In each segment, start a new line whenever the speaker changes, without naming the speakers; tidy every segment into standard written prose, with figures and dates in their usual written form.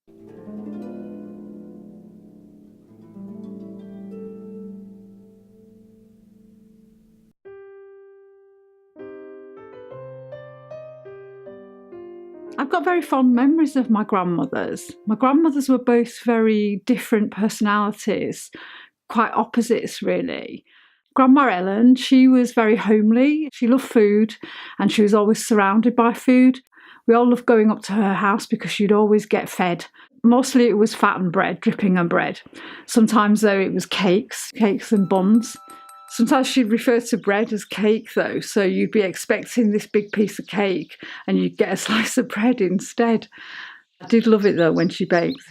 I've got very fond memories of my grandmothers. My grandmothers were both very different personalities, quite opposites, really. Grandma Ellen, she was very homely. She loved food and she was always surrounded by food. We all loved going up to her house because she'd always get fed. Mostly it was fat and bread, dripping and bread. Sometimes, though, it was cakes and buns. Sometimes she'd refer to bread as cake, though, so you'd be expecting this big piece of cake and you'd get a slice of bread instead. I did love it, though, when she baked.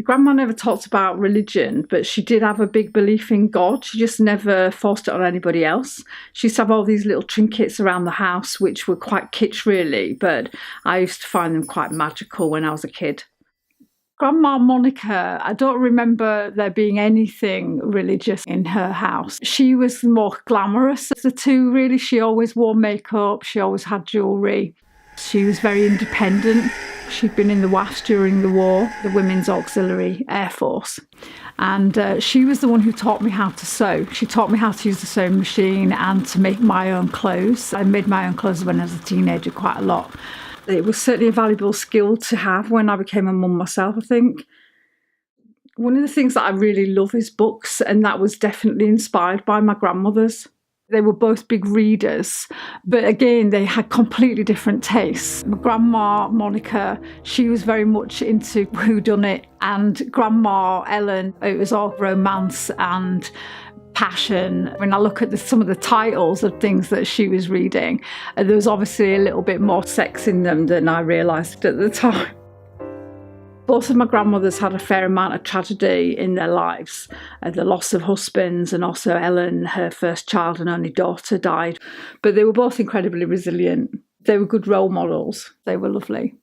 Grandma never talked about religion, but she did have a big belief in God. She just never forced it on anybody else. She used to have all these little trinkets around the house, which were quite kitsch, really, but I used to find them quite magical when I was a kid. Grandma Monica, I don't remember there being anything religious in her house. She was the more glamorous of the two, really. She always wore makeup, she always had jewellery. She was very independent. She'd been in the WAFs during the war, the Women's Auxiliary Air Force. And she was the one who taught me how to sew. She taught me how to use the sewing machine and to make my own clothes. I made my own clothes when I was a teenager quite a lot. It was certainly a valuable skill to have when I became a mum myself, I think. One of the things that I really love is books, and that was definitely inspired by my grandmothers. They were both big readers, but again, they had completely different tastes. My grandma, Monica, she was very much into whodunit, and Grandma Ellen, it was all romance and passion. When I look at some of the titles of things that she was reading, there was obviously a little bit more sex in them than I realised at the time. Both of my grandmothers had a fair amount of tragedy in their lives. The loss of husbands, and also Ellen, her first child and only daughter, died. But they were both incredibly resilient. They were good role models. They were lovely.